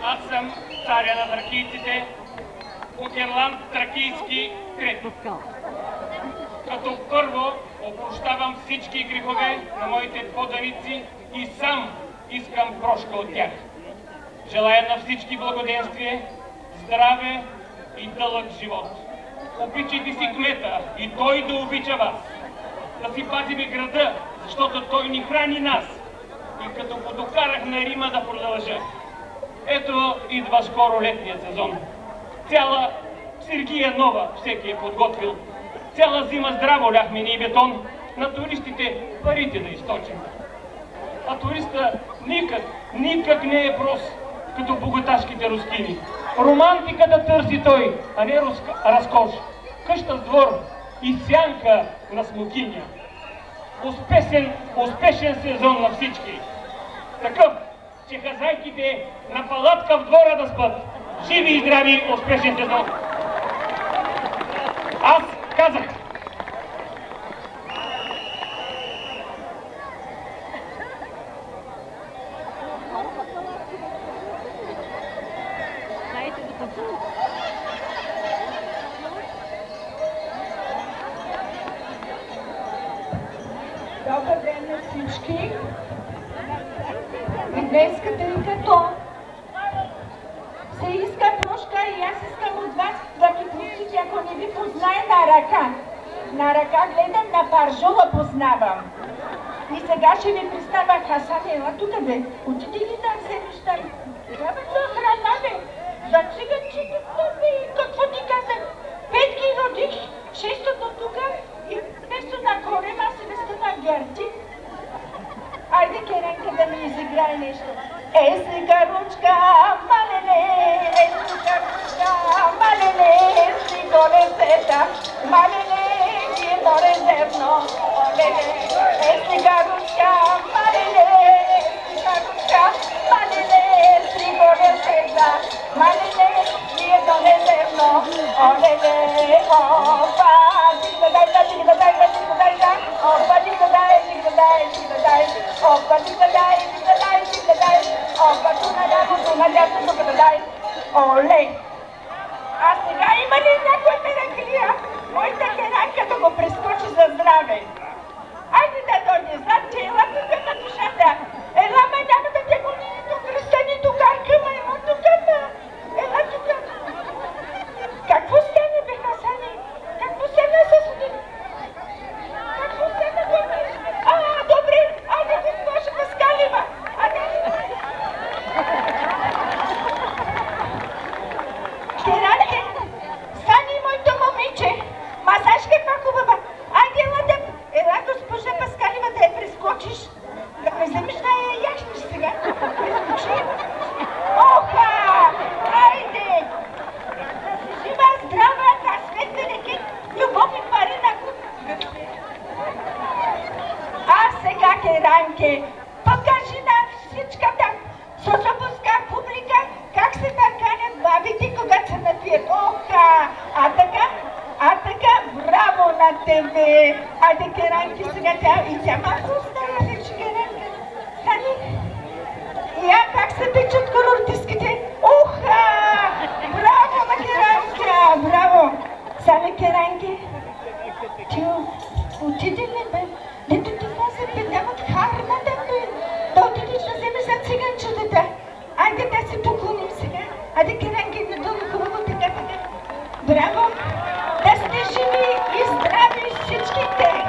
Аз съм царя на тракийците от Ирланд Тракийски Крет. Като първо опрощавам всички грехове на моите поданици и сам искам прошка от тях. Желая на всички благоденствие, здраве и дълъг живот. Обичайте си кмета и той да обича вас. Да си пазиме града, защото той ни храни нас. И като го докарах на Рима да продължа. Ето идва скоро летният сезон. Цяла Сергия нова всеки е подготвил. Цяла зима здраво ляхме ни бетон, на туристите парите да източим. А туриста никак не е прост, като богаташките рускини. Романтика да търси той, а не разкош. Къща с двор и сянка на смокиня. Успешен сезон на всички. Такъв, че хазайките на палатка в двора да спят. Живи и здрави, успешен сезон. Аз казах. Добър ден на всички. И днеска, тъй като се иска прошка и аз искам от вас да ги пустите, ако не ви познае на ръка. На ръка гледам, на паржола познавам. И сега ще ви представя Хасан, ела тук бе. Отиди ли да вземеш там? Трябва за храна бе. За циганчета бе. Какво ти казах? 5 ги родих, 6-то тук. света. Малеле, едно резервно, олеле, сега руска, малеле, сега руска, малеле, пригорен света, малеле, едно резервно, олеле, опа, дигдадай, дигдадай, дигдадай, опа, дигдадай, дигдадай, дигдадай, опа, дигдадай, дигдадай, дигдадай, опа, туналяво, дигдадай, оле. А сега има ли някой мераклия? Моята керанка да го прескочи за здраве. Айде да дойде, значи ела тук на душата. Ела, ма няма да те гони нито кръста, нито карка, ма ела тук, ела тук. Какво стане, бе, Хасани? Какво стане с един? Какво стане, гони? Добре, айде госпожа Паскалева, айде. Керанке, Сани, моето момиче, масаж каква хубава. Айде, ела госпожа Паскалева да я прескочиш. Да ме вземеш да я яшнеш сега. Прескочи. Оха! Айде! Да си жива, здрава, да светли леки, любов и пари на куп. А сега, Керанке, покажи на всичката сособуска публика как се търканят бабите, когато се напият. Оха! А така, браво на тебе! Айде, Керанки, сега тя малко остава вече, Керанка. Сани, я как се печат колоритиските. Оха! Браво на Керанка! Браво! Сами, Керанки, ти отиде ли, бе? Дето ти каза, бе, нямат харна да бе. Да отидеш да вземе за циганчетата. Айде да се поклоним сега. Айде, Керанки, надолу хубаво така. Браво! Да сте живи и здрави всичките!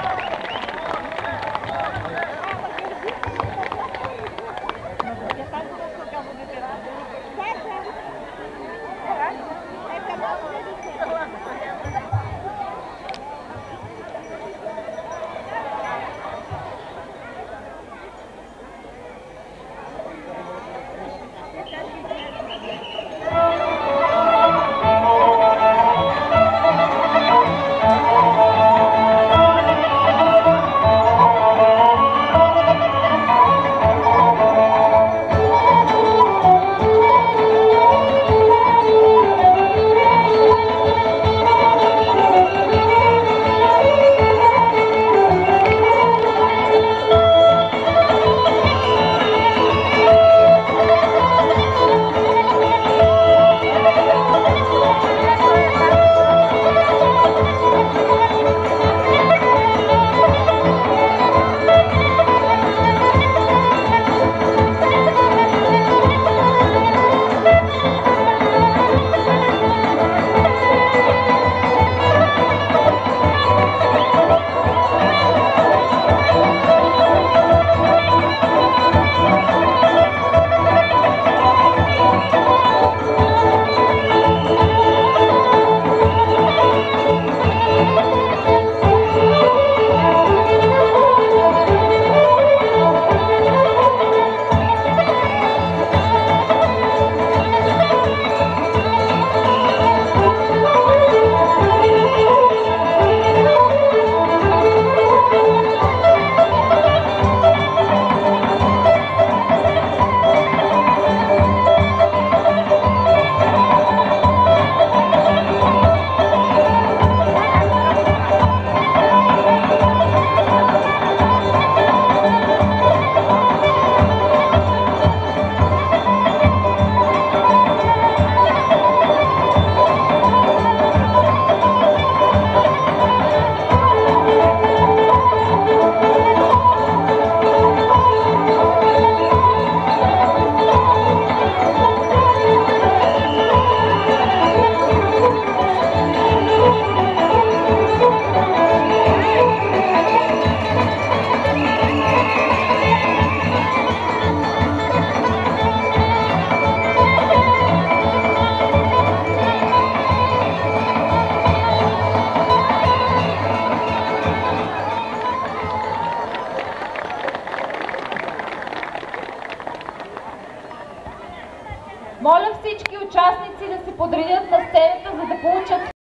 Моля всички участници да се подредят на сцената, за да получат